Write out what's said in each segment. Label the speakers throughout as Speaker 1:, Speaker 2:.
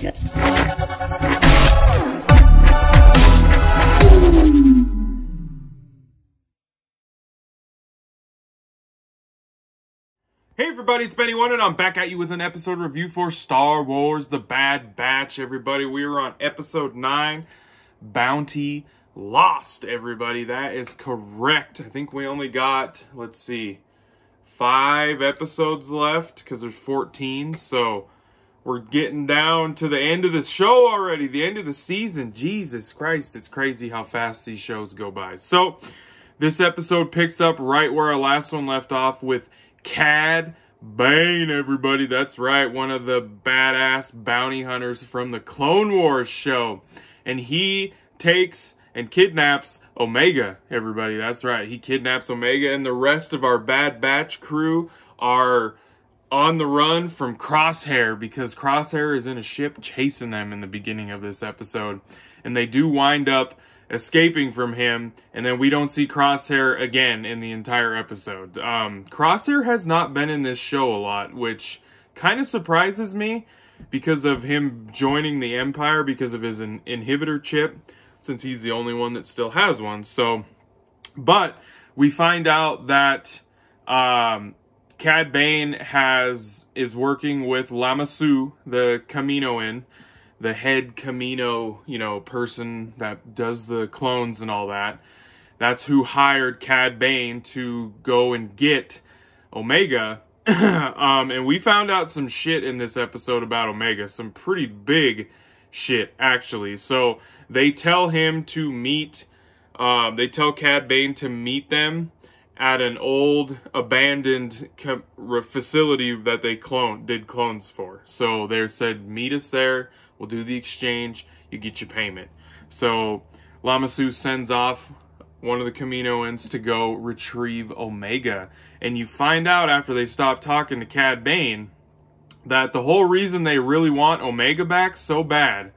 Speaker 1: Hey everybody, it's Benny One, and I'm back at you with an episode review for Star Wars The Bad Batch, everybody. We are on episode 9, Bounty Lost, everybody. That is correct. I think we only got, let's see, 5 episodes left, because there's 14, so we're getting down to the end of the show already, the end of the season. Jesus Christ, it's crazy how fast these shows go by. So, this episode picks up right where our last one left off with Cad Bane, everybody. That's right, one of the badass bounty hunters from the Clone Wars show. And he takes and kidnaps Omega, everybody. That's right, he kidnaps Omega, and the rest of our Bad Batch crew are on the run from Crosshair, because Crosshair is in a ship chasing them in the beginning of this episode. And they do wind up escaping from him, and then we don't see Crosshair again in the entire episode. Crosshair has not been in this show a lot, which kind of surprises me because of him joining the Empire because of his inhibitor chip, since he's the only one that still has one. So, but we find out that Cad Bane is working with Lama Su, the Kaminoan, the head Kamino, person that does the clones and all that. That's who hired Cad Bane to go and get Omega. And we found out some shit in this episode about Omega. Some pretty big shit, actually. So they tell him to meet, they tell Cad Bane to meet them at an old abandoned facility that they did clones for. So they said, meet us there. We'll do the exchange. You get your payment. So Lama Su sends off one of the Kaminoans to go retrieve Omega. And you find out after they stop talking to Cad Bane that the whole reason they really want Omega back so bad,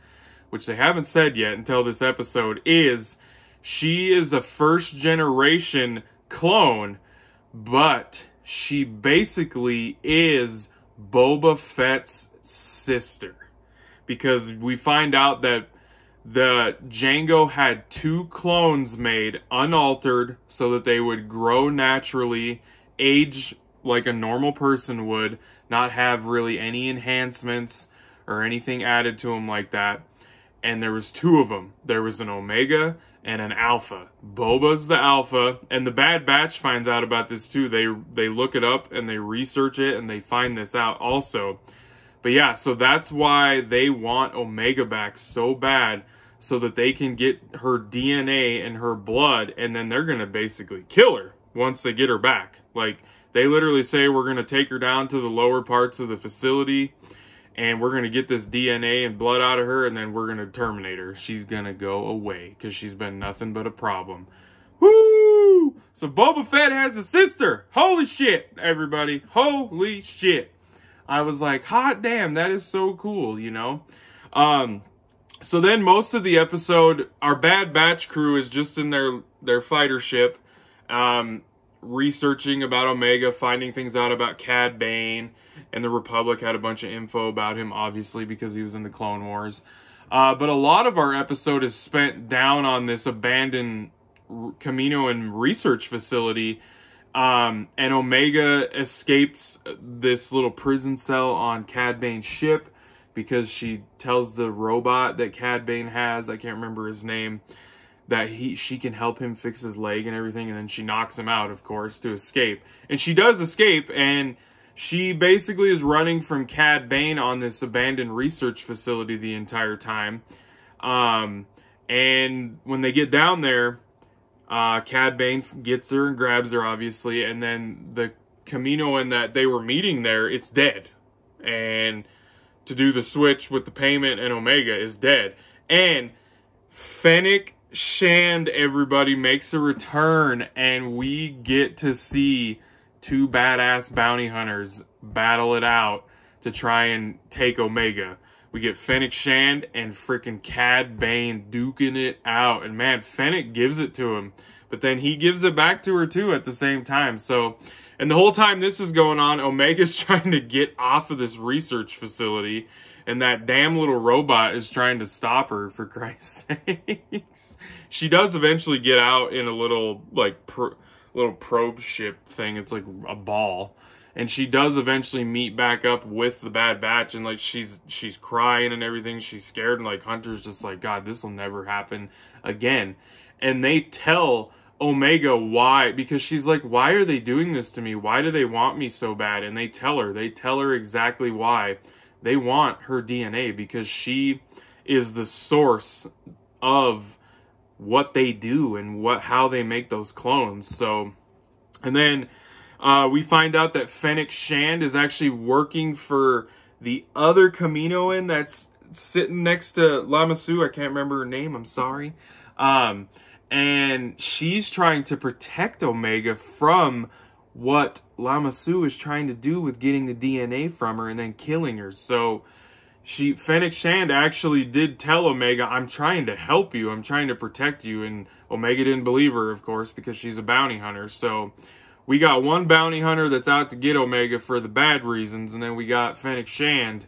Speaker 1: which they haven't said yet until this episode, is she is a first generation clone, but she basically is Boba Fett's sister. Because we find out that the Jango had 2 clones made unaltered so that they would grow naturally, age like a normal person would, not have really any enhancements or anything added to them like that. And there was 2 of them. There was an Omega and an Alpha. Boba's the Alpha, and the Bad Batch finds out about this too. They look it up and they research it and they find this out also. But yeah, so that's why they want Omega back so bad, so that they can get her DNA and her blood, and then they're going to basically kill her once they get her back. Like, they literally say, we're going to take her down to the lower parts of the facility, and we're going to get this DNA and blood out of her, and then we're going to terminate her. She's going to go away, because she's been nothing but a problem. Woo! So Boba Fett has a sister! Holy shit, everybody. Holy shit. I was like, hot damn, that is so cool, So then most of the episode, our Bad Batch crew is just in their fighter ship, researching about Omega, finding things out about Cad Bane, and the Republic had a bunch of info about him, obviously, because he was in the Clone Wars. But a lot of our episode is spent down on this abandoned Kaminoan research facility. And Omega escapes this little prison cell on Cad Bane's ship because she tells the robot that Cad Bane has, I can't remember his name, that she can help him fix his leg and everything, and then she knocks him out, of course, to escape. And she does escape, and she basically is running from Cad Bane on this abandoned research facility the entire time. And when they get down there, Cad Bane gets her and grabs her, obviously, and then the Kaminoan that they were meeting there, it's dead. And to do the switch with the payment and Omega is dead. And Fennec Shand, everybody, makes a return, and we get to see 2 badass bounty hunters battle it out to try and take Omega. We get Fennec Shand and freaking Cad Bane duking it out. And man, Fennec gives it to him. But then he gives it back to her too at the same time. So, and the whole time this is going on, Omega's trying to get off of this research facility And that damn little robot is trying to stop her, for Christ's sakes. She does eventually get out in a little, like, little probe ship thing. It's like a ball. And she does eventually meet back up with the Bad Batch, and like she's crying and everything. She's scared, and like Hunter's just like, God, this will never happen again. And they tell Omega why, because she's like, why are they doing this to me? Why do they want me so bad? And they tell her exactly why. They want her DNA because she is the source of what they do and how they make those clones. So, and then we find out that Fennec Shand is actually working for the other Kaminoan that's sitting next to Lama Su. I can't remember her name. I'm sorry. And she's trying to protect Omega from what Lama Su is trying to do with getting the DNA from her and then killing her. So Fennec Shand actually did tell Omega, I'm trying to help you. I'm trying to protect you. And Omega didn't believe her, of course, because she's a bounty hunter. So we got one bounty hunter that's out to get Omega for the bad reasons, and then we got Fennec Shand,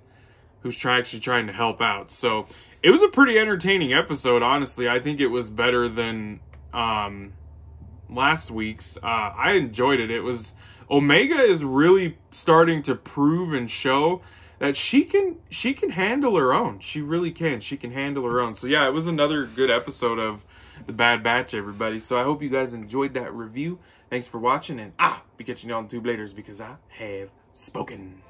Speaker 1: who's actually trying to help out. So it was a pretty entertaining episode, honestly. I think it was better than last week's. I enjoyed it. Omega is really starting to prove and show that she can handle her own. She really can. She can handle her own. So yeah, it was another good episode of The Bad Batch, everybody. So I hope you guys enjoyed that review. Thanks for watching, and be catching you on the tube later because I have spoken.